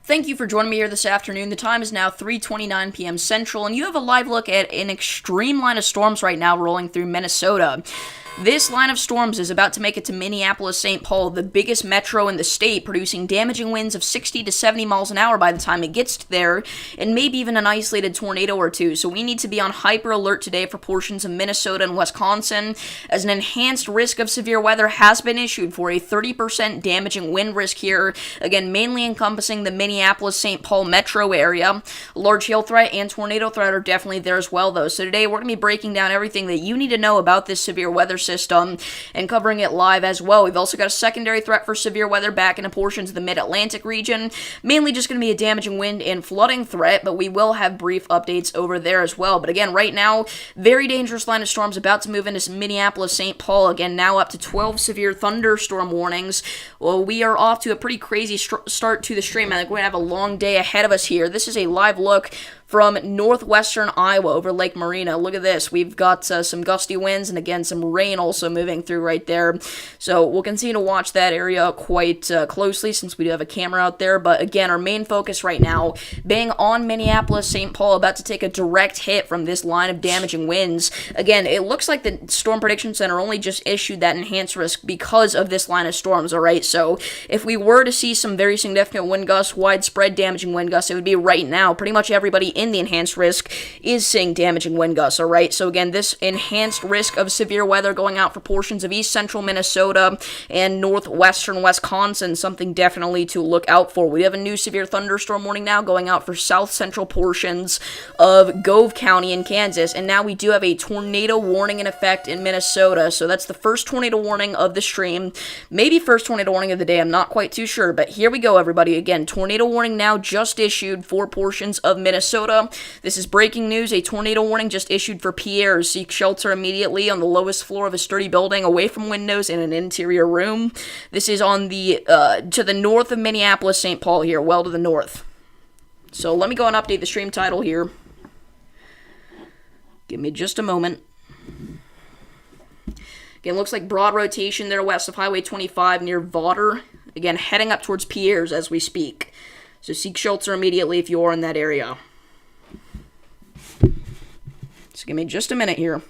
Thank you for joining me here this afternoon. The time is now 3:29 p.m. Central, and you have a live look at an extreme line of storms right now rolling through Minnesota. This line of storms is about to make it to Minneapolis-St. Paul, the biggest metro in the state, producing damaging winds of 60 to 70 miles an hour by the time it gets there, and maybe even an isolated tornado or two. So we need to be on hyper alert today for portions of Minnesota and Wisconsin, as an enhanced risk of severe weather has been issued for a 30% damaging wind risk here, again, mainly encompassing the Minneapolis-St. Paul metro area. Large hail threat and tornado threat are definitely there as well, though. So today we're going to be breaking down everything that you need to know about this severe weather system and covering it live as well. We've also got a secondary threat for severe weather back into portions of the mid-Atlantic region, mainly just going to be a damaging wind and flooding threat, but we will have brief updates over there as well. But again, right now, very dangerous line of storms about to move into Minneapolis-St. Paul. Again, now up to 12 severe thunderstorm warnings. Well, we are off to a pretty crazy start to the stream. I think we're going to have a long day ahead of us here. This is a live look from northwestern Iowa over Lake Marina. Look at this. We've got some gusty winds and, again, some rain also moving through right there. So we'll continue to watch that area quite closely since we do have a camera out there. But, again, our main focus right now being on Minneapolis-St. Paul, about to take a direct hit from this line of damaging winds. Again, it looks like the Storm Prediction Center only just issued that enhanced risk because of this line of storms, all right? So if we were to see some very significant wind gusts, widespread damaging wind gusts, it would be right now. Pretty much everybody in the enhanced risk is seeing damaging wind gusts, alright? So again, this enhanced risk of severe weather going out for portions of east central Minnesota and northwestern Wisconsin, something definitely to look out for. We have a new severe thunderstorm warning now going out for south central portions of Gove County in Kansas, and now we do have a tornado warning in effect in Minnesota. So that's the first tornado warning of the stream, maybe first tornado warning of the day, I'm not quite too sure, but here we go, everybody. Again, tornado warning now just issued for portions of Minnesota. This is breaking news. A tornado warning just issued for Pierre. Seek shelter immediately on the lowest floor of a sturdy building, away from windows in an interior room. This is on the to the north of Minneapolis-St. Paul here, well to the north. So let me go and update the stream title here. Give me just a moment. Again, looks like broad rotation there west of Highway 25 near Vaughter. Again, heading up towards Pierre's as we speak. So seek shelter immediately if you are in that area. So give me just a minute here.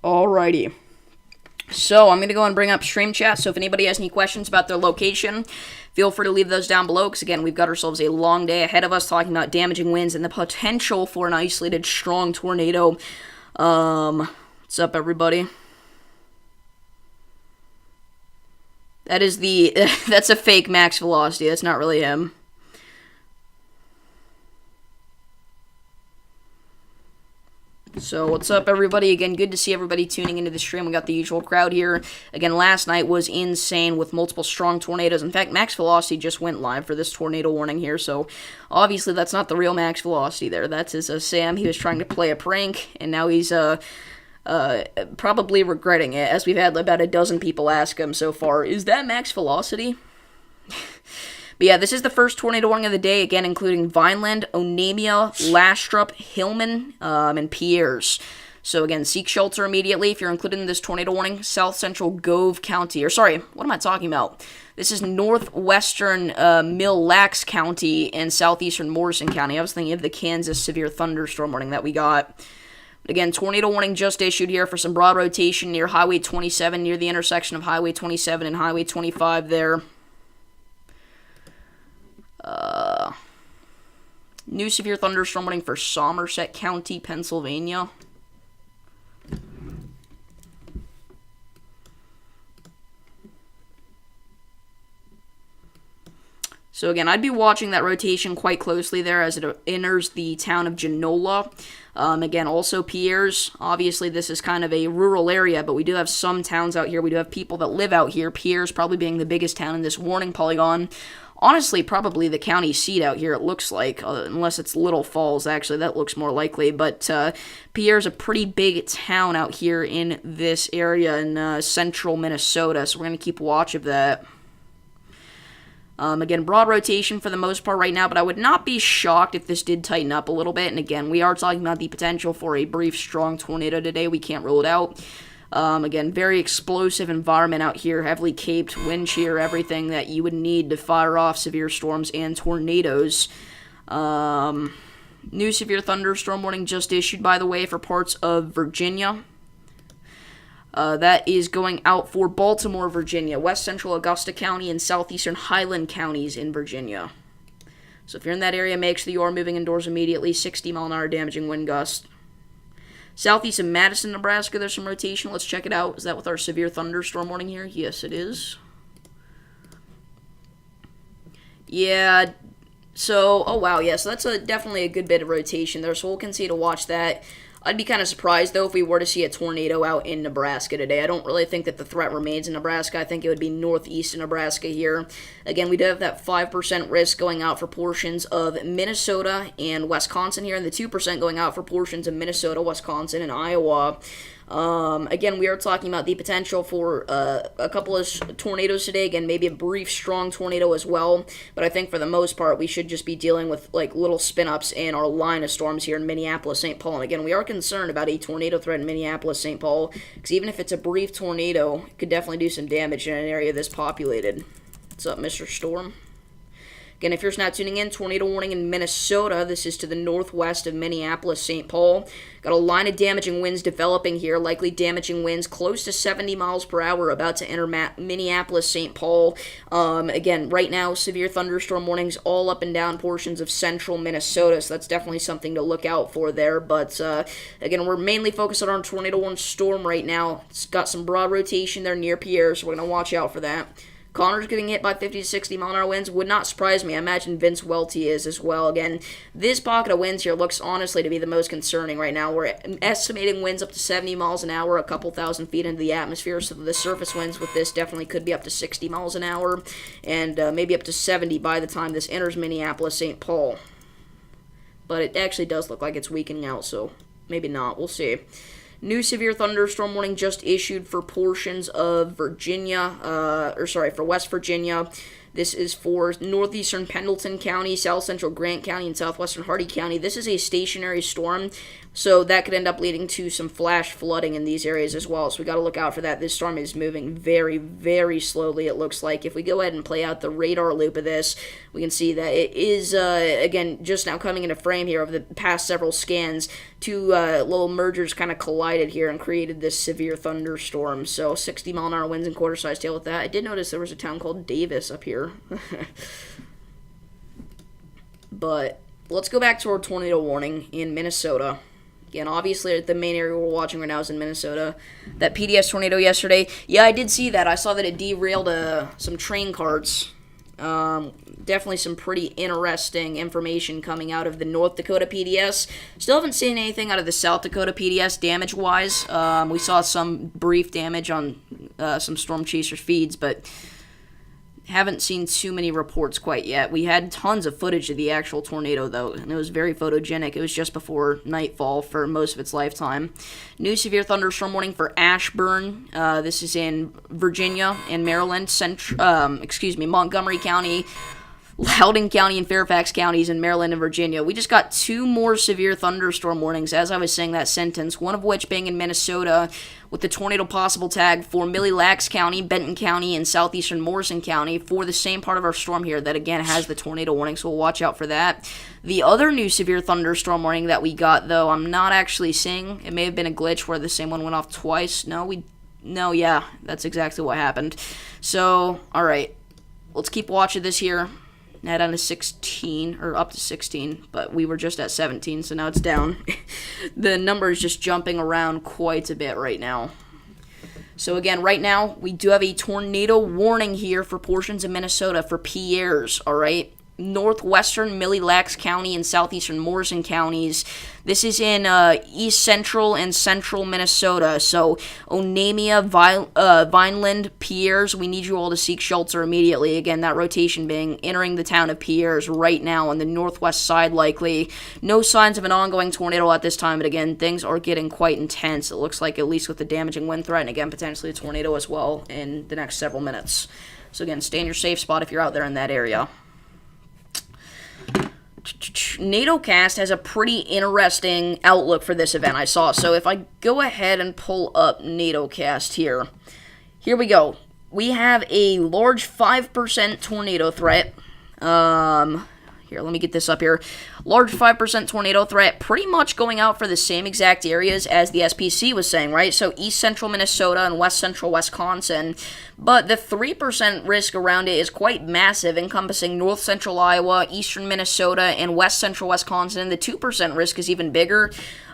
Alrighty. So I'm going to go and bring up stream chat, so if anybody has any questions about their location, feel free to leave those down below, because again, we've got ourselves a long day ahead of us talking about damaging winds and the potential for an isolated strong tornado. What's up, everybody? That is that's a fake max velocity. That's not really him. So, what's up, everybody? Again, good to see everybody tuning into the stream. We got the usual crowd here. Again, last night was insane with multiple strong tornadoes. In fact, max velocity just went live for this tornado warning here, so obviously that's not the real max velocity there. That's his Sam. He was trying to play a prank, and now he's, probably regretting it, as we've had about a dozen people ask him so far, is that max velocity? But yeah, this is the first tornado warning of the day, again, including Vineland, Onamia, Lastrup, Hillman, and Pierre's. So again, seek shelter immediately if you're included in this tornado warning. South central Gove County, or sorry, what am I talking about? This is northwestern Mille Lacs County and southeastern Morrison County. I was thinking of the Kansas severe thunderstorm warning that we got. Again, tornado warning just issued here for some broad rotation near Highway 27, near the intersection of Highway 27 and Highway 25 there. New severe thunderstorm warning for Somerset County, Pennsylvania. So again, I'd be watching that rotation quite closely there as it enters the town of Genola. Again, also Pierre's. Obviously, this is kind of a rural area, but we do have some towns out here. We do have people that live out here. Pierre's probably being the biggest town in this warning polygon. Honestly, probably the county seat out here, it looks like, unless it's Little Falls, actually, that looks more likely. But Pierre's a pretty big town out here in this area in central Minnesota, so we're going to keep watch of that. Again, broad rotation for the most part right now, but I would not be shocked if this did tighten up a little bit. And again, we are talking about the potential for a brief, strong tornado today. We can't rule it out. Again, very explosive environment out here, heavily caped, wind shear, everything that you would need to fire off severe storms and tornadoes. New severe thunderstorm warning just issued, by the way, for parts of Virginia. That is going out for Baltimore, Virginia, west central Augusta County, and southeastern Highland counties in Virginia. So if you're in that area, make sure that you are moving indoors immediately. 60-mile-an-hour damaging wind gust. Southeast of Madison, Nebraska, there's some rotation. Let's check it out. Is that with our severe thunderstorm warning here? Yes, it is. Yeah, so, oh wow, yeah, so that's definitely a good bit of rotation there, so we'll continue to watch that. I'd be kind of surprised, though, if we were to see a tornado out in Nebraska today. I don't really think that the threat remains in Nebraska. I think it would be northeast of Nebraska here. Again, we do have that 5% risk going out for portions of Minnesota and Wisconsin here, and the 2% going out for portions of Minnesota, Wisconsin, and Iowa. Again, we are talking about the potential for a couple of tornadoes today. Again, maybe a brief, strong tornado as well. But I think for the most part, we should just be dealing with like little spin-ups in our line of storms here in Minneapolis, St. Paul. And again, we are concerned about a tornado threat in Minneapolis, St. Paul, because even if it's a brief tornado, it could definitely do some damage in an area this populated. What's up, Mr. Storm? Again, if you're just now tuning in, tornado warning in Minnesota. This is to the northwest of Minneapolis, St. Paul. Got a line of damaging winds developing here, likely damaging winds close to 70 miles per hour about to enter Minneapolis, St. Paul. Again, right now, severe thunderstorm warnings all up and down portions of central Minnesota, so that's definitely something to look out for there. But, again, we're mainly focused on our tornado warning storm right now. It's got some broad rotation there near Pierre, so we're going to watch out for that. Connor's getting hit by 50 to 60 mile-an-hour winds. Would not surprise me. I imagine Vince Welty is as well. Again, this pocket of winds here looks honestly to be the most concerning right now. We're estimating winds up to 70 miles an hour, a couple thousand feet into the atmosphere, so the surface winds with this definitely could be up to 60 miles an hour, and maybe up to 70 by the time this enters Minneapolis, St. Paul. But it actually does look like it's weakening out, so maybe not. We'll see. New severe thunderstorm warning just issued for portions of Virginia, for West Virginia. This is for northeastern Pendleton County, south central Grant County, and southwestern Hardee County. This is a stationary storm, so that could end up leading to some flash flooding in these areas as well. So we got to look out for that. This storm is moving very, very slowly, it looks like. If we go ahead and play out the radar loop of this, we can see that it is, again, just now coming into frame here of the past several scans. Two little mergers kind of collided here and created this severe thunderstorm. So 60 mile an hour winds and quarter-size tail with that. I did notice there was a town called Davis up here. But let's go back to our tornado warning in Minnesota. Again, obviously, the main area we're watching right now is in Minnesota. That PDS tornado yesterday, yeah, I did see that. I saw that it derailed some train carts. Definitely some pretty interesting information coming out of the North Dakota PDS. Still haven't seen anything out of the South Dakota PDS damage-wise. We saw some brief damage on some Storm Chaser feeds, but haven't seen too many reports quite yet. We had tons of footage of the actual tornado, though, and it was very photogenic. It was just before nightfall for most of its lifetime. New severe thunderstorm warning for Ashburn. This is in Virginia and Maryland. Montgomery County, Loudoun County, and Fairfax counties in Maryland and Virginia. We just got two more severe thunderstorm warnings as I was saying that sentence, one of which being in Minnesota with the tornado possible tag for Mille Lacs County, Benton County, and southeastern Morrison County for the same part of our storm here that, again, has the tornado warning, so we'll watch out for that. The other new severe thunderstorm warning that we got, though, I'm not actually seeing. It may have been a glitch where the same one went off twice. Yeah, that's exactly what happened. So, alright, let's keep watching this here. Now down to 16, or up to 16, but we were just at 17, so now it's down. The number is just jumping around quite a bit right now. So again, right now, we do have a tornado warning here for portions of Minnesota for Pierres, alright? Northwestern Mille Lacs County and southeastern Morrison counties. This is in east central and central Minnesota. So Onamia, Vineland, Pierres, we need you all to seek shelter immediately. Again, that rotation being entering the town of Pierres right now on the northwest side likely. No signs of an ongoing tornado at this time, but again, things are getting quite intense. It looks like, at least with the damaging wind threat, and again, potentially a tornado as well in the next several minutes. So again, stay in your safe spot if you're out there in that area. NATOcast has a pretty interesting outlook for this event, I saw. So if I go ahead and pull up NATOcast here we go. We have a large 5% tornado threat. Here, let me get this up here. Large 5% tornado threat, pretty much going out for the same exact areas as the SPC was saying, right? So east central Minnesota and west central Wisconsin. But the 3% risk around it is quite massive, encompassing north central Iowa, eastern Minnesota, and west central Wisconsin. The 2% risk is even bigger,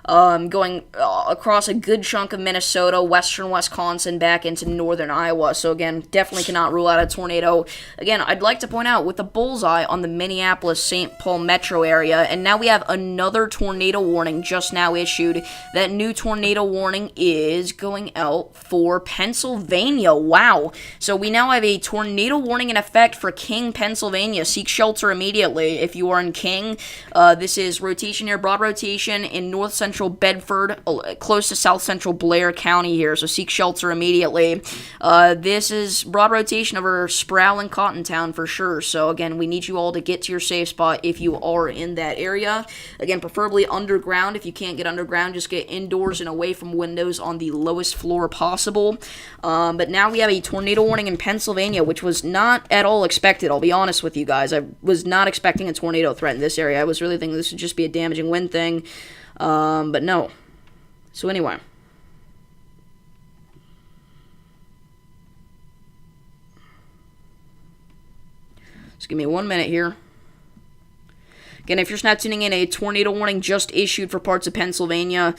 going across a good chunk of Minnesota, western Wisconsin, back into northern Iowa. So again, definitely cannot rule out a tornado. Again, I'd like to point out, with the bullseye on the Minneapolis-St. Paul metro area, and now we have another tornado warning just now issued. That new tornado warning is going out for Pennsylvania. Wow. So we now have a tornado warning in effect for King, Pennsylvania. Seek shelter immediately if you are in King. This is rotation here, broad rotation in north central Bedford, close to south central Blair County here. So seek shelter immediately. This is broad rotation over Sproul and Cottontown for sure. So again, we need you all to get to your safe spot if you are in that area. Again, preferably underground. If you can't get underground, just get indoors and away from windows on the lowest floor possible. But now we have a tornado warning in Pennsylvania, which was not at all expected. I'll be honest with you guys. I was not expecting a tornado threat in this area. I was really thinking this would just be a damaging wind thing. But no. So anyway. Just give me 1 minute here. Again, if you're just now tuning in, a tornado warning just issued for parts of Pennsylvania.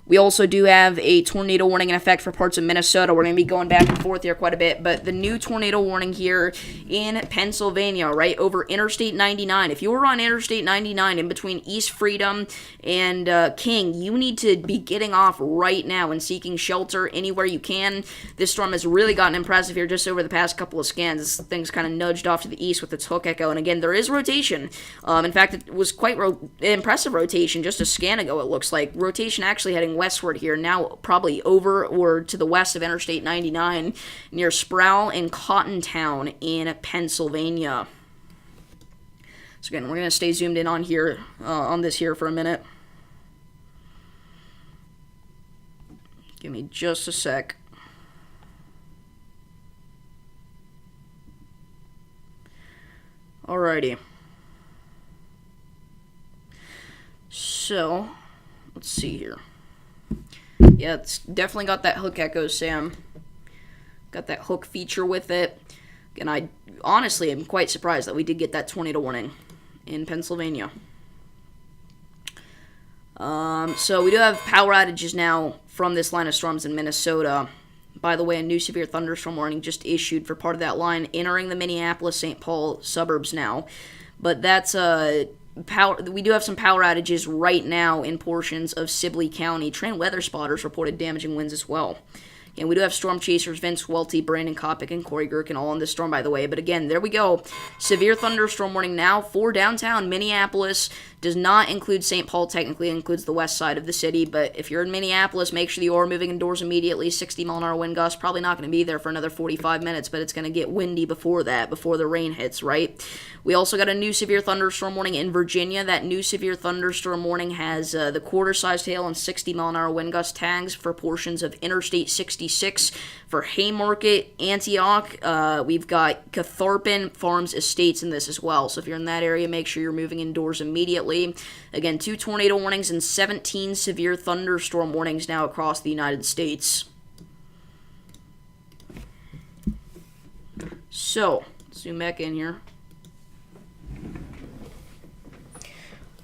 We also do have a tornado warning in effect for parts of Minnesota. We're going to be going back and forth here quite a bit, but the new tornado warning here in Pennsylvania, right, over Interstate 99. If you're on Interstate 99 in between East Freedom and King, you need to be getting off right now and seeking shelter anywhere you can. This storm has really gotten impressive here just over the past couple of scans. This thing's kind of nudged off to the east with its hook echo, and again, there is rotation. In fact, it was quite impressive rotation just a scan ago, it looks like. Rotation actually heading westward here, now probably over or to the west of Interstate 99 near Sproul and Cottontown in Pennsylvania. So again, we're going to stay zoomed in on here, on this here for a minute. Give me just a sec. Alrighty. So, let's see here. Yeah, it's definitely got that hook echo, Sam. Got that hook feature with it. And I honestly am quite surprised that we did get that tornado warning in Pennsylvania. So we do have power outages now from this line of storms in Minnesota. By the way, a new severe thunderstorm warning just issued for part of that line entering the Minneapolis-St. Paul suburbs now. But that's we do have some power outages right now in portions of Sibley County. Trend weather spotters reported damaging winds as well. And we do have storm chasers, Vince Welty, Brandon Kopic, and Corey Gherkin all on this storm, by the way. But again, there we go. Severe thunderstorm warning now for downtown Minneapolis. Does not include St. Paul, technically. It includes the west side of the city. But if you're in Minneapolis, make sure you are moving indoors immediately. 60-mile-an-hour wind gust. Probably not going to be there for another 45 minutes, but it's going to get windy before that, before the rain hits, right? We also got a new severe thunderstorm warning in Virginia. That new severe thunderstorm warning has the quarter-sized hail and 60-mile-an-hour wind gust tags for portions of Interstate 66 for Haymarket, Antioch. We've got Catharpin Farms Estates in this as well. So if you're in that area, make sure you're moving indoors immediately. Again, 2 tornado warnings and 17 severe thunderstorm warnings now across the United States. So, zoom back in here.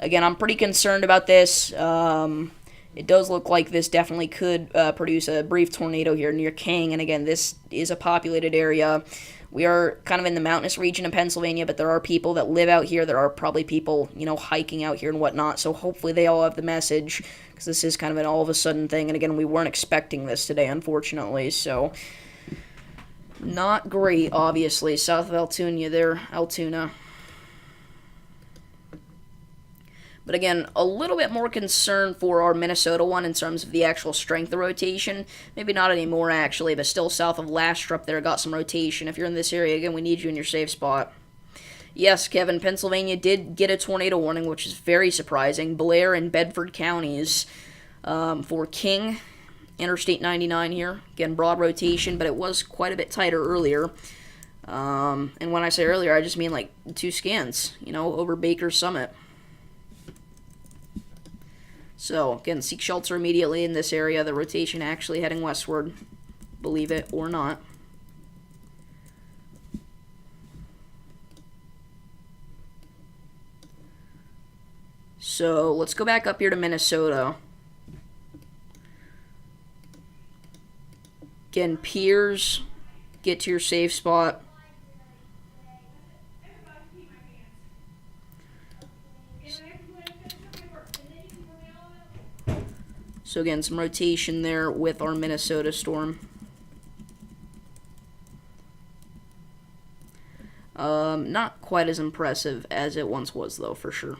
Again, I'm pretty concerned about this. It does look like this definitely could produce a brief tornado here near King. And again, this is a populated area. We are kind of in the mountainous region of Pennsylvania, but there are people that live out here. There are probably people, hiking out here and whatnot. So hopefully they all have the message, because this is kind of an all-of-a-sudden thing. And again, we weren't expecting this today, unfortunately. So, not great, obviously. South of Altoona there, Altoona. But again, a little bit more concern for our Minnesota one in terms of the actual strength of rotation. Maybe not anymore, actually, but still south of Lastrup there got some rotation. If you're in this area, again, we need you in your safe spot. Yes, Kevin, Pennsylvania did get a tornado warning, which is very surprising. Blair and Bedford counties for King, Interstate 99 here. Again, broad rotation, but it was quite a bit tighter earlier. And when I say earlier, I just mean like 2 scans, over Baker's Summit. So, again, seek shelter immediately in this area. The rotation actually heading westward, believe it or not. So, let's go back up here to Minnesota. Again, Piers, get to your safe spot. So again, some rotation there with our Minnesota storm. Not quite as impressive as it once was, though, for sure.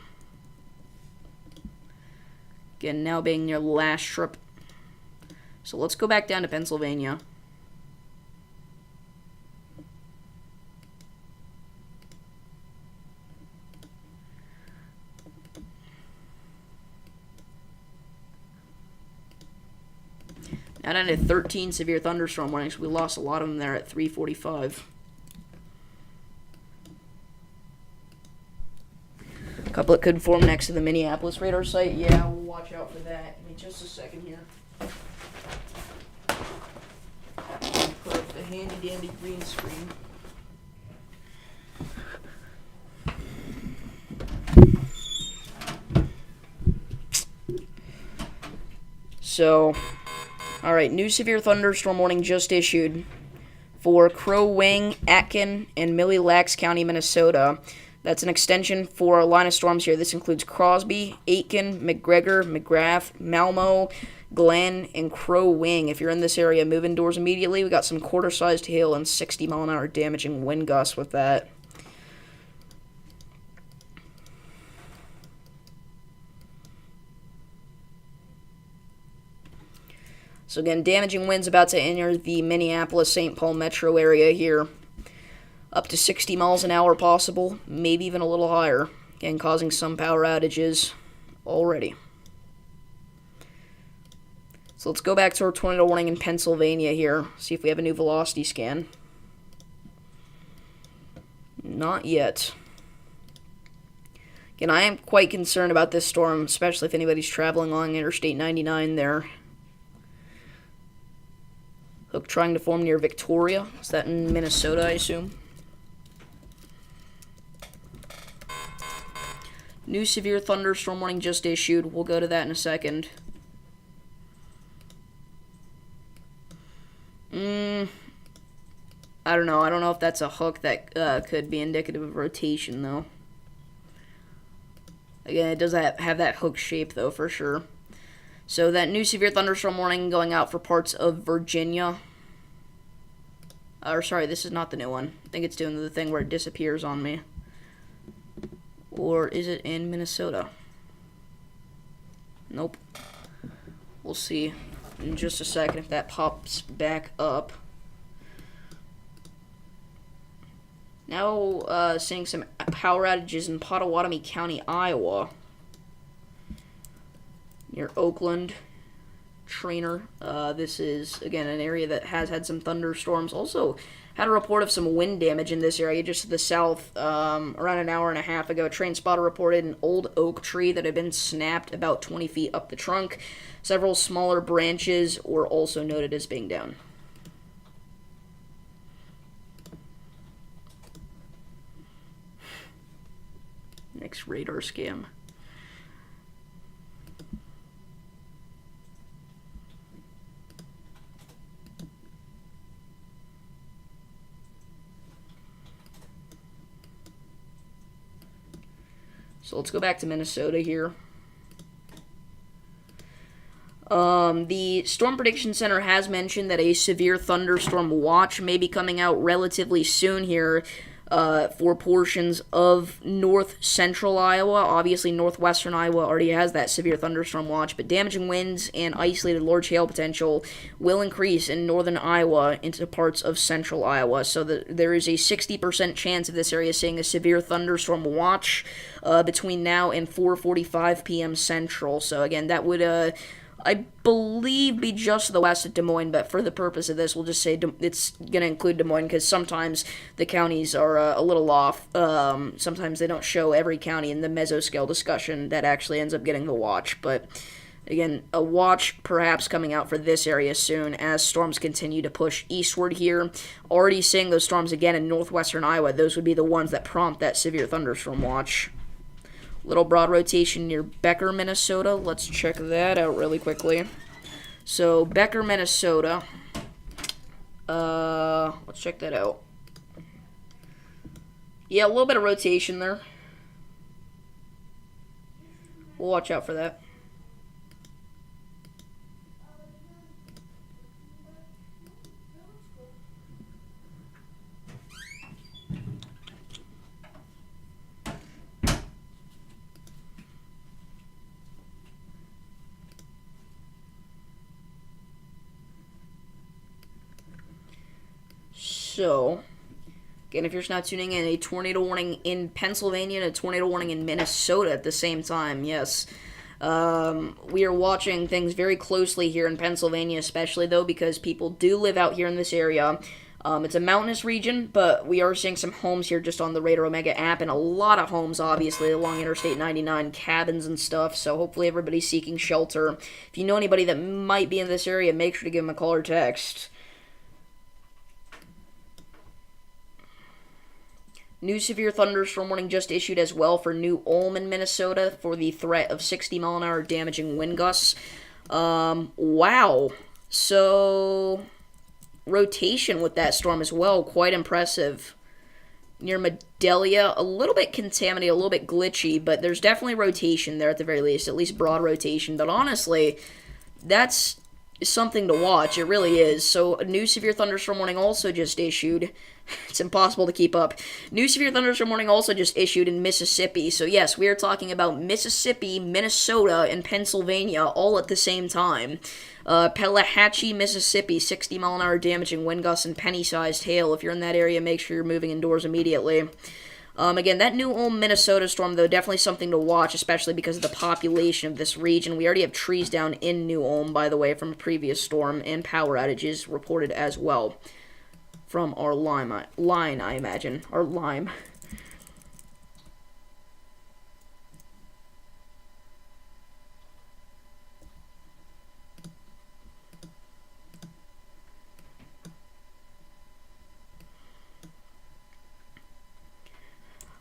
Again, now being your last trip. So let's go back down to Pennsylvania. Now down to 13 severe thunderstorm warnings. We lost a lot of them there at 3:45. A couple that could form next to the Minneapolis radar site. Yeah, we'll watch out for that. Give me just a second here. Put up the handy dandy green screen. So, alright, new severe thunderstorm warning just issued for Crow Wing, Atkin, and Mille Lacs County, Minnesota. That's an extension for a line of storms here. This includes Crosby, Aitkin, McGregor, McGrath, Malmo, Glen, and Crow Wing. If you're in this area, move indoors immediately. We got some quarter-sized hail and 60-mile-an-hour damaging wind gusts with that. So again, damaging winds about to enter the Minneapolis-St. Paul metro area here. Up to 60 miles an hour possible, maybe even a little higher. Again, causing some power outages already. So let's go back to our tornado warning in Pennsylvania here. See if we have a new velocity scan. Not yet. Again, I am quite concerned about this storm, especially if anybody's traveling along Interstate 99 there. Hook trying to form near Victoria. Is that in Minnesota, I assume? New severe thunderstorm warning just issued. We'll go to that in a second. I don't know. I don't know if that's a hook that could be indicative of rotation, though. Again, it does have that hook shape, though, for sure. So that new severe thunderstorm warning going out for parts of Virginia. Or sorry, this is not the new one. I think it's doing the thing where it disappears on me. Or is it in Minnesota? Nope. We'll see in just a second if that pops back up. Now seeing some power outages in Pottawatomie County, Iowa. Near Oakland, Trainer. This is, again, an area that has had some thunderstorms. Also had a report of some wind damage in this area just to the south around an hour and a half ago. Train spotter reported an old oak tree that had been snapped about 20 feet up the trunk. Several smaller branches were also noted as being down. Next radar scam. So let's go back to Minnesota here. The Storm Prediction Center has mentioned that a severe thunderstorm watch may be coming out relatively soon here for portions of north central Iowa. Obviously, northwestern Iowa already has that severe thunderstorm watch, but damaging winds and isolated large hail potential will increase in northern Iowa into parts of central Iowa. So there is a 60% chance of this area seeing a severe thunderstorm watch between now and 4:45 p.m. Central. So again, that would I believe be just to the west of Des Moines, but for the purpose of this, we'll just say it's going to include Des Moines because sometimes the counties are a little off. Sometimes they don't show every county in the mesoscale discussion that actually ends up getting the watch. But again, a watch perhaps coming out for this area soon as storms continue to push eastward here. Already seeing those storms again in northwestern Iowa. Those would be the ones that prompt that severe thunderstorm watch. Little broad rotation near Becker, Minnesota. Let's check that out really quickly. So, Becker, Minnesota. Let's check that out. Yeah, a little bit of rotation there. We'll watch out for that. So, again, if you're just not tuning in, a tornado warning in Pennsylvania and a tornado warning in Minnesota at the same time, yes. We are watching things very closely here in Pennsylvania, especially, though, because people do live out here in this area. It's a mountainous region, but we are seeing some homes here just on the Radar Omega app, and a lot of homes, obviously, along Interstate 99, cabins and stuff, so hopefully everybody's seeking shelter. If you know anybody that might be in this area, make sure to give them a call or text. New severe thunderstorm warning just issued as well for New Ulm in Minnesota for the threat of 60-mile-an-hour damaging wind gusts. Wow. So, rotation with that storm as well. Quite impressive. Near Medelia, a little bit contaminated, a little bit glitchy, but there's definitely rotation there at the very least. At least broad rotation. But honestly, that's something to watch. It really is. So, a new severe thunderstorm warning also just issued. It's impossible to keep up. New severe thunderstorm warning also just issued in Mississippi. So yes, we are talking about Mississippi, Minnesota, and Pennsylvania all at the same time. Pelahatchie, Mississippi, 60-mile-an-hour damaging wind gusts and penny-sized hail. If you're in that area, make sure you're moving indoors immediately. Again, that New Ulm, Minnesota storm, though, definitely something to watch, especially because of the population of this region. We already have trees down in New Ulm, by the way, from a previous storm, and power outages reported as well. From our line, I imagine. Our lime.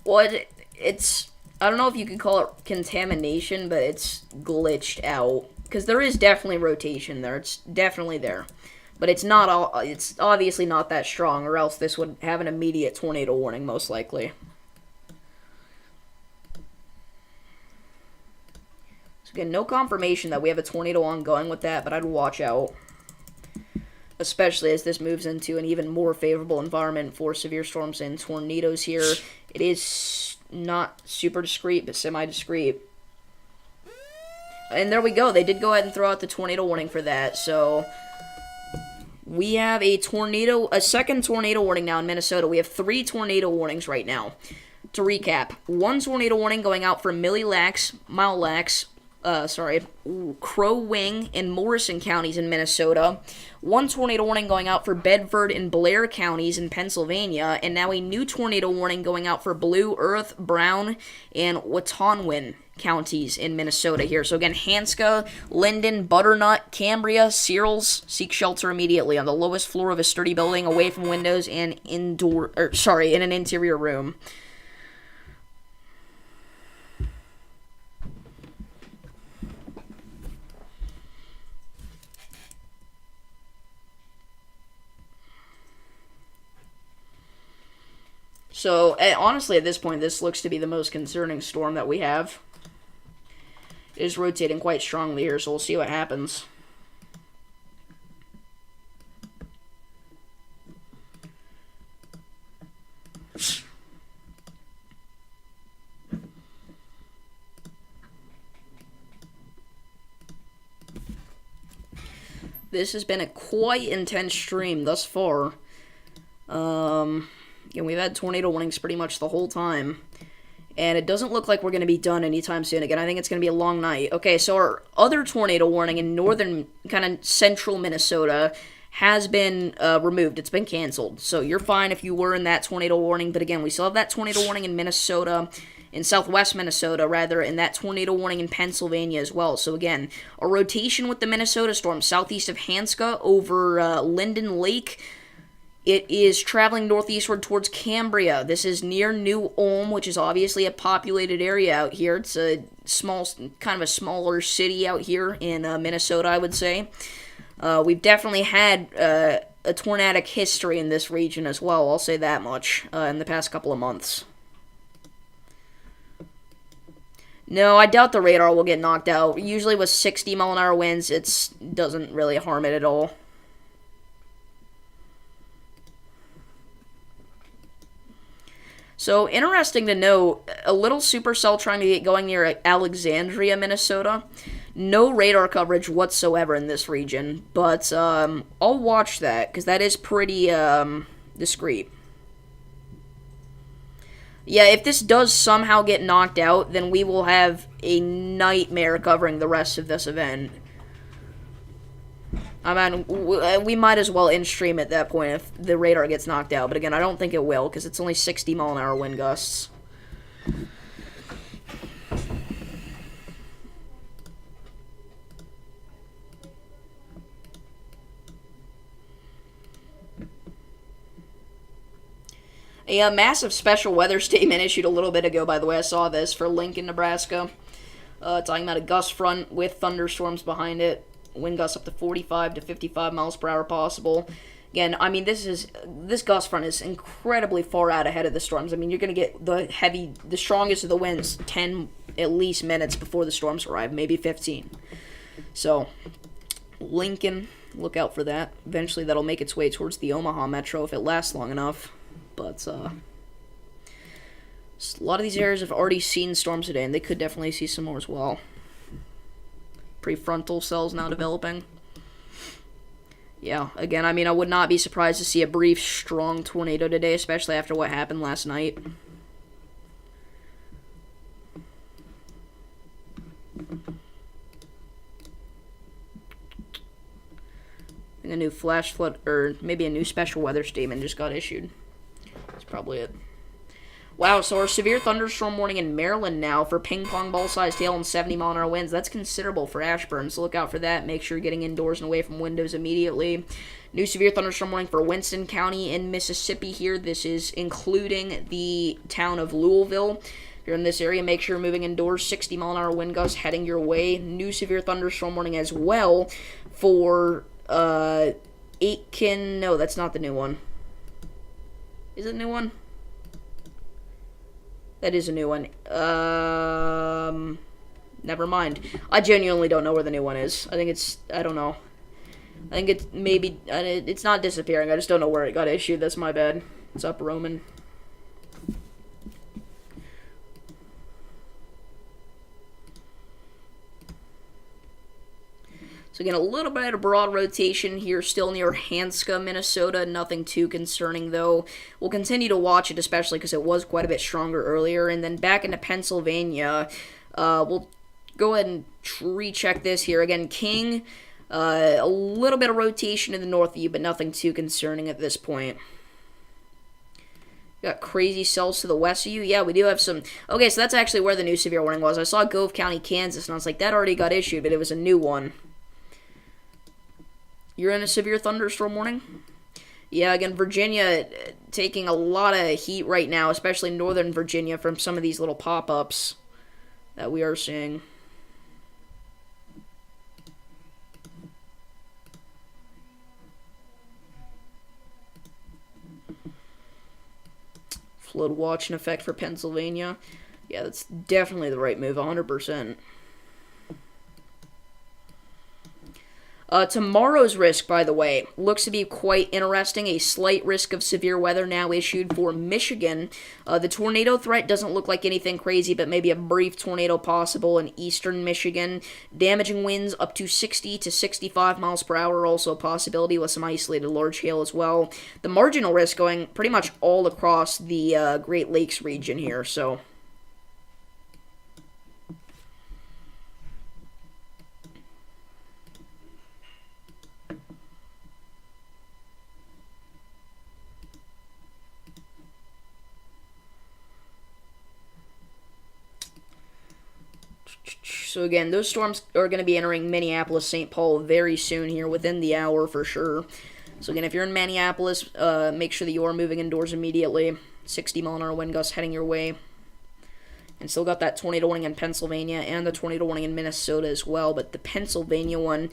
Well, it's... I don't know if you could call it contamination, but it's glitched out. Because there is definitely rotation there. It's definitely there. But it's not all. It's obviously not that strong, or else this would have an immediate tornado warning, most likely. So again, no confirmation that we have a tornado ongoing with that, but I'd watch out. Especially as this moves into an even more favorable environment for severe storms and tornadoes here. It is not super discreet, but semi-discreet. And there we go. They did go ahead and throw out the tornado warning for that, so... We have a second tornado warning now in Minnesota. We have 3 tornado warnings right now. To recap, 1 tornado warning going out for Crow Wing and Morrison counties in Minnesota. 1 tornado warning going out for Bedford and Blair counties in Pennsylvania. And now a new tornado warning going out for Blue Earth, Brown, and Watonwan counties in Minnesota here. So again, Hanska, Linden, Butternut, Cambria, Searles, seek shelter immediately on the lowest floor of a sturdy building, away from windows and in an interior room. So, honestly, at this point, this looks to be the most concerning storm that we have. It is rotating quite strongly here, so we'll see what happens. This has been a quite intense stream thus far. We've had tornado warnings pretty much the whole time. And it doesn't look like we're going to be done anytime soon. Again, I think it's going to be a long night. Okay, so our other tornado warning in northern, kind of central Minnesota has been removed. It's been canceled. So you're fine if you were in that tornado warning. But again, we still have that tornado warning in Minnesota, in southwest Minnesota, rather, and that tornado warning in Pennsylvania as well. So again, a rotation with the Minnesota storm southeast of Hanska over Linden Lake. It is traveling northeastward towards Cambria. This is near New Ulm, which is obviously a populated area out here. It's a small, kind of a smaller city out here in Minnesota, I would say. We've definitely had a tornadic history in this region as well, I'll say that much, in the past couple of months. No, I doubt the radar will get knocked out. Usually with 60-mile-an-hour winds, it doesn't really harm it at all. So, interesting to note, a little supercell trying to get going near Alexandria, Minnesota. No radar coverage whatsoever in this region, but I'll watch that, because that is pretty discreet. Yeah, if this does somehow get knocked out, then we will have a nightmare covering the rest of this event. I mean, we might as well in-stream at that point if the radar gets knocked out. But again, I don't think it will, because it's only 60-mile-an-hour wind gusts. A massive special weather statement issued a little bit ago, by the way. I saw this for Lincoln, Nebraska. Talking about a gust front with thunderstorms behind it. Wind gusts up to 45 to 55 miles per hour possible. Again, I mean, this gust front is incredibly far out ahead of the storms. I mean, you're going to get the strongest of the winds 10 at least minutes before the storms arrive, maybe 15. So, Lincoln, look out for that. Eventually, that'll make its way towards the Omaha metro if it lasts long enough. But, a lot of these areas have already seen storms today, and they could definitely see some more as well. Prefrontal cells now developing. Yeah, again, I mean, I would not be surprised to see a brief, strong tornado today, especially after what happened last night. I think a new flash flood, or maybe a new special weather statement just got issued. That's probably it. Wow, so our severe thunderstorm warning in Maryland now for ping-pong ball-sized hail and 70-mile-an-hour winds. That's considerable for Ashburn, so look out for that. Make sure you're getting indoors and away from windows immediately. New severe thunderstorm warning for Winston County in Mississippi here. This is including the town of Louisville. If you're in this area, make sure you're moving indoors. 60-mile-an-hour wind gusts heading your way. New severe thunderstorm warning as well for Aitkin. No, that's not the new one. Is it a new one? That is a new one. Never mind. I genuinely don't know where the new one is. I think it's, I don't know. I think it's maybe, it's not disappearing. I just don't know where it got issued. That's my bad. What's up, Roman? So again, a little bit of broad rotation here, still near Hanska, Minnesota. Nothing too concerning, though. We'll continue to watch it, especially because it was quite a bit stronger earlier. And then back into Pennsylvania, we'll go ahead and recheck this here. Again, King, a little bit of rotation in the north of you, but nothing too concerning at this point. Got crazy cells to the west of you. Yeah, we do have some. Okay, so that's actually where the new severe warning was. I saw Gove County, Kansas, and I was like, that already got issued, but it was a new one. You're in a severe thunderstorm warning? Yeah, again, Virginia taking a lot of heat right now, especially northern Virginia from some of these little pop-ups that we are seeing. Flood watch in effect for Pennsylvania. Yeah, that's definitely the right move, 100%. Tomorrow's risk, by the way, looks to be quite interesting. A slight risk of severe weather now issued for Michigan. The tornado threat doesn't look like anything crazy, but maybe a brief tornado possible in eastern Michigan. Damaging winds up to 60 to 65 miles per hour, also a possibility with some isolated large hail as well. The marginal risk going pretty much all across the Great Lakes region here, so... So again, those storms are going to be entering Minneapolis, St. Paul very soon here, within the hour for sure. So again, if you're in Minneapolis, make sure that you are moving indoors immediately. 60-mile-an-hour wind gusts heading your way. And still got that tornado warning in Pennsylvania and the tornado warning in Minnesota as well. But the Pennsylvania one,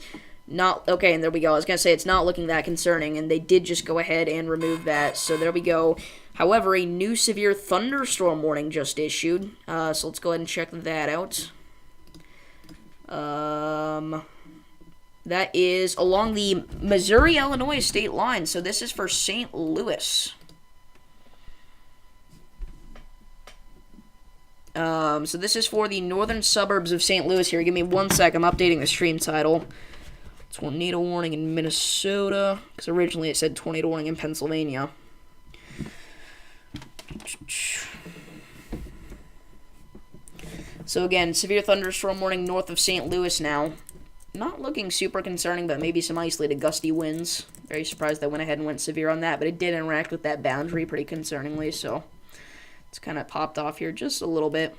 not... Okay, and there we go. I was going to say it's not looking that concerning, and they did just go ahead and remove that. So there we go. However, a new severe thunderstorm warning just issued. So let's go ahead and check that out. That is along the Missouri-Illinois state line, so this is for St. Louis. So this is for the northern suburbs of St. Louis here. Give me 1 sec, I'm updating the stream title. Tornado warning in Minnesota, because originally it said tornado warning in Pennsylvania. So again, severe thunderstorm warning north of St. Louis now. Not looking super concerning, but maybe some isolated gusty winds. Very surprised they went ahead and went severe on that, but it did interact with that boundary pretty concerningly, so it's kind of popped off here just a little bit.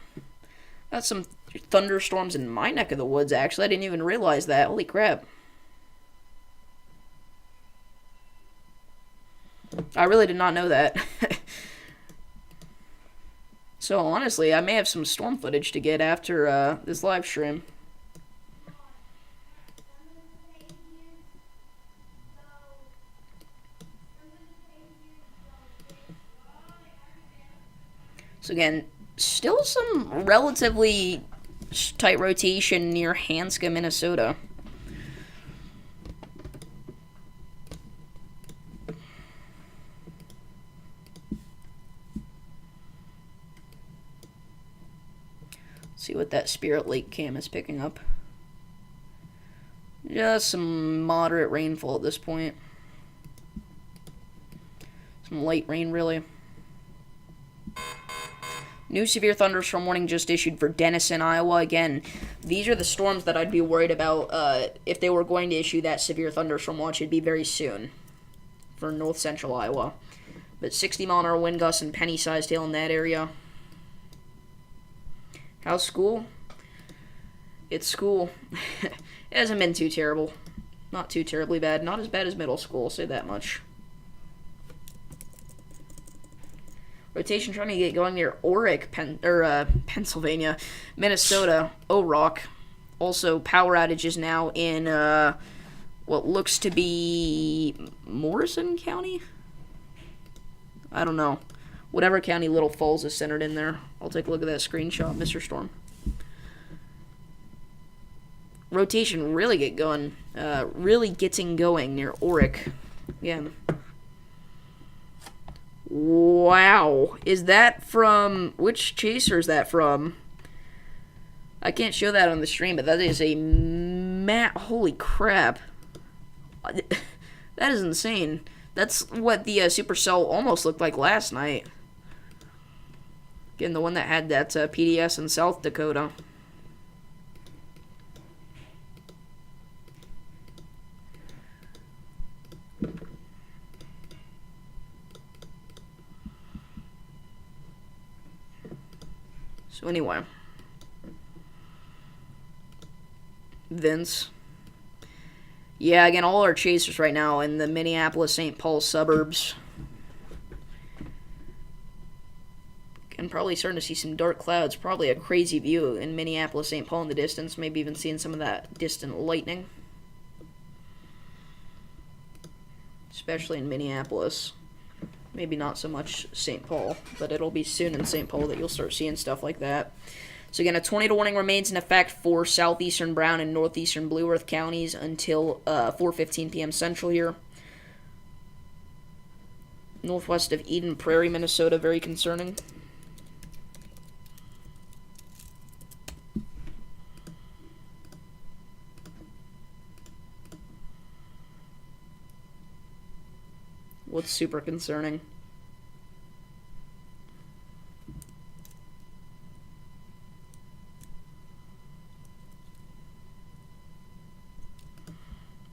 Got some thunderstorms in my neck of the woods, actually. I didn't even realize that. Holy crap. I really did not know that. So, honestly, I may have some storm footage to get after this live stream. So, again, still some relatively tight rotation near Hanska, Minnesota. See what that Spirit Lake cam is picking up. Just some moderate rainfall at this point. Some light rain, really. New severe thunderstorm warning just issued for Denison, Iowa. Again, these are the storms that I'd be worried about if they were going to issue that severe thunderstorm watch. It'd be very soon for north central Iowa. But 60-mile-an-hour wind gusts and penny-sized hail in that area. How's school? It's school. It hasn't been too terrible. Not too terribly bad. Not as bad as middle school, I'll say that much. Rotation trying to get going near Oric, Pennsylvania. Minnesota, O-Rock. Also, power outages now in what looks to be Morrison County? I don't know. Whatever county Little Falls is centered in there. I'll take a look at that screenshot, Mr. Storm. Rotation really getting going near Oric. Again. Wow. Is that from... Which chaser is that from? I can't show that on the stream, but that is a... Holy crap. That is insane. That's what the Supercell almost looked like last night. Again, the one that had that PDS in South Dakota. So anyway. Vince. Yeah, again, all our chasers right now in the Minneapolis-St. Paul suburbs. And probably starting to see some dark clouds. Probably a crazy view in Minneapolis-St. Paul in the distance. Maybe even seeing some of that distant lightning. Especially in Minneapolis. Maybe not so much St. Paul, but it'll be soon in St. Paul that you'll start seeing stuff like that. So again, a tornado warning remains in effect for southeastern Brown and northeastern Blue Earth counties until 4:15 p.m. Central here. Northwest of Eden Prairie, Minnesota, very concerning. What's super concerning?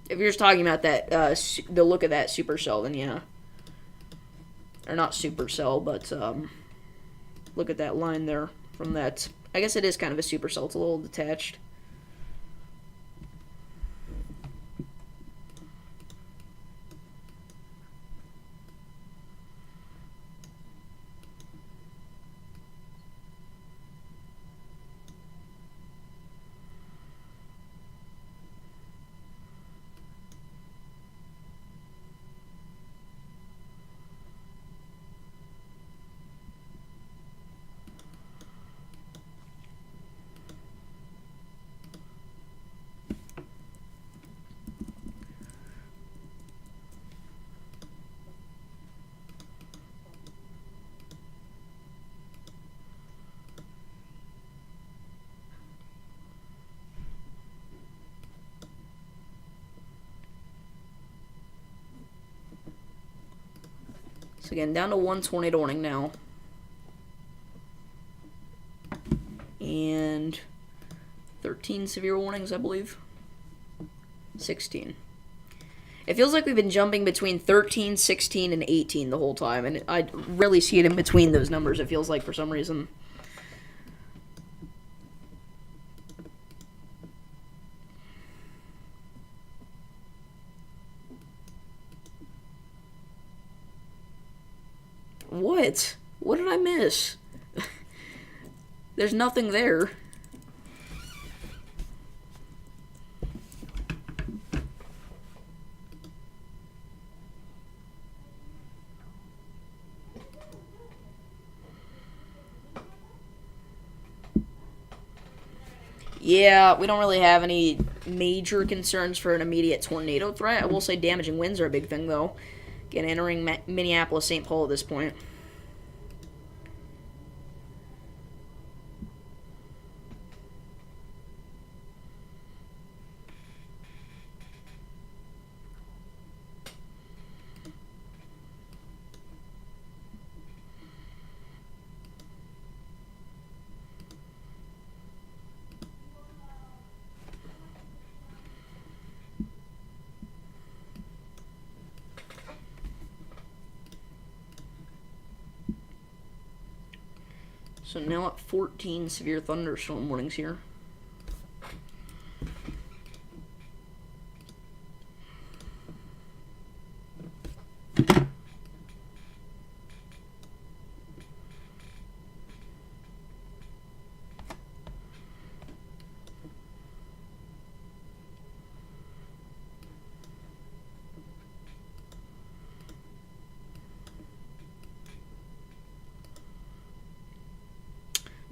If you're just talking about that, the look of that supercell, then yeah. Or not supercell, but look at that line there from that. I guess it is kind of a supercell. It's a little detached. So again, down to 1 tornado warning now. And 13 severe warnings, I believe. 16. It feels like we've been jumping between 13, 16, and 18 the whole time, and I rarely see it in between those numbers, it feels like, for some reason. What? What did I miss? There's nothing there. Yeah, we don't really have any major concerns for an immediate tornado threat. I will say damaging winds are a big thing, though. Again, entering Minneapolis, St. Paul at this point. So now at 14 severe thunderstorm warnings here.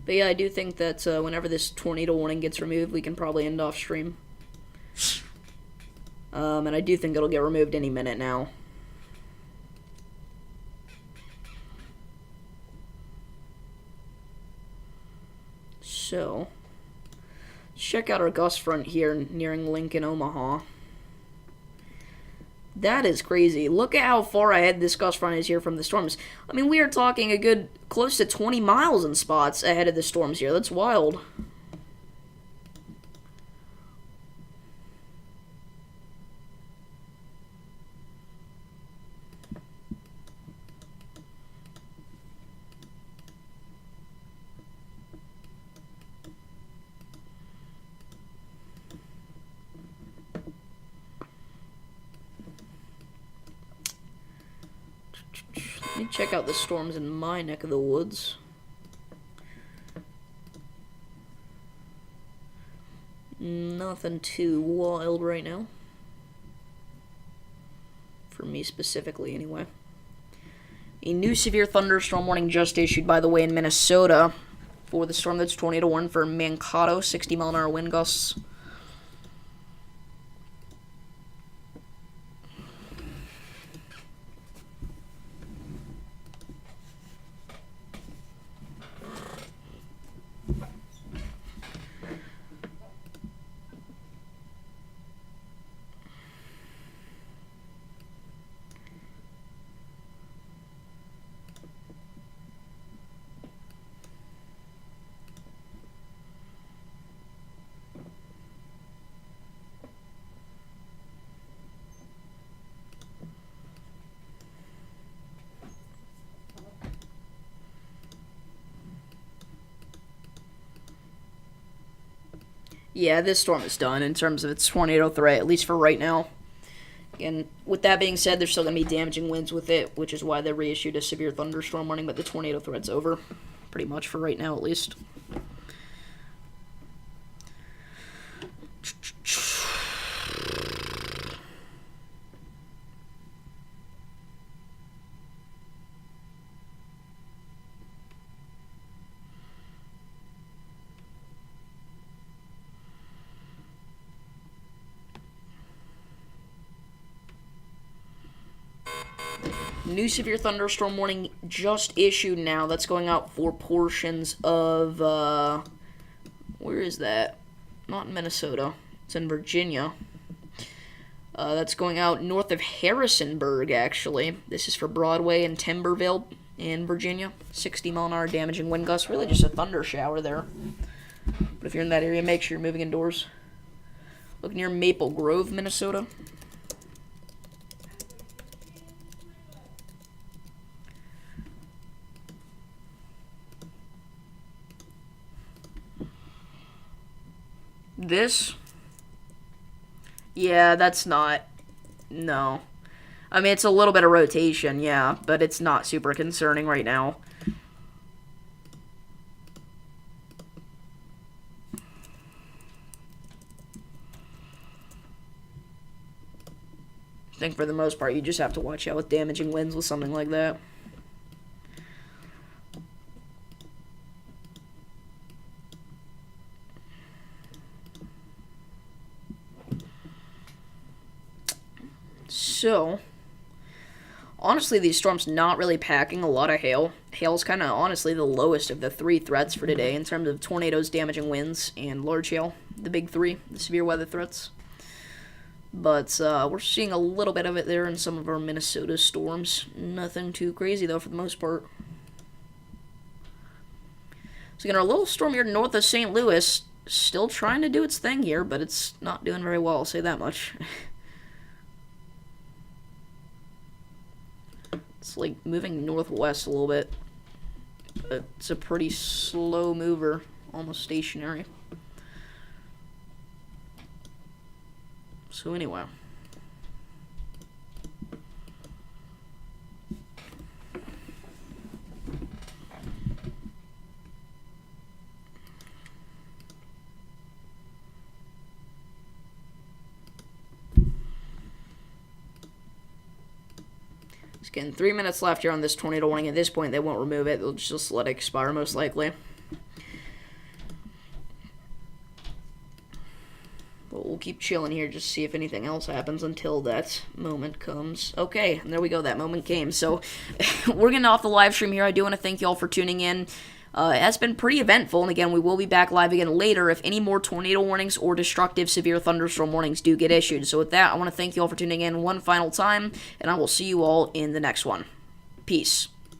But yeah, I do think that whenever this tornado warning gets removed, we can probably end off stream. And I do think it'll get removed any minute now. So, check out our gust front here nearing Lincoln, Omaha. That is crazy. Look at how far ahead this gust front is here from the storms. I mean, we are talking a good close to 20 miles in spots ahead of the storms here. That's wild. Let me check out the storms in my neck of the woods. Nothing too wild right now. For me specifically, anyway. A new severe thunderstorm warning just issued, by the way, in Minnesota. for the storm. That's tornado warning for Mankato, 60-mile-an-hour wind gusts. Yeah, this storm is done in terms of its tornado threat, at least for right now. And with that being said, there's still going to be damaging winds with it, which is why they reissued a severe thunderstorm warning, but the tornado threat's over. Pretty much for right now, at least. New severe thunderstorm warning just issued now. That's going out for portions of, where is that? Not in Minnesota. It's in Virginia. That's going out north of Harrisonburg, actually. This is for Broadway and Timberville in Virginia. 60-mile-an-hour damaging wind gusts. Really just a thunder shower there. But if you're in that area, make sure you're moving indoors. Look near Maple Grove, Minnesota. This? Yeah, that's not... No. I mean, it's a little bit of rotation, yeah, but it's not super concerning right now. I think for the most part, you just have to watch out with damaging winds with something like that. So, honestly, these storms not really packing a lot of hail. Hail's kind of, honestly, the lowest of the three threats for today in terms of tornadoes, damaging winds, and large hail. The big three, the severe weather threats. But we're seeing a little bit of it there in some of our Minnesota storms. Nothing too crazy, though, for the most part. So, again, our little storm here north of St. Louis, still trying to do its thing here, but it's not doing very well, I'll say that much. It's like moving northwest a little bit. But it's a pretty slow mover, almost stationary. So anyway. Again, 3 minutes left here on this tornado warning. At this point, they won't remove it. They'll just let it expire, most likely. But we'll keep chilling here just to see if anything else happens until that moment comes. Okay, and there we go. That moment came. So, we're getting off the live stream here. I do want to thank you all for tuning in. It has been pretty eventful, and again, we will be back live again later if any more tornado warnings or destructive severe thunderstorm warnings do get issued. So with that, I want to thank you all for tuning in one final time, and I will see you all in the next one. Peace.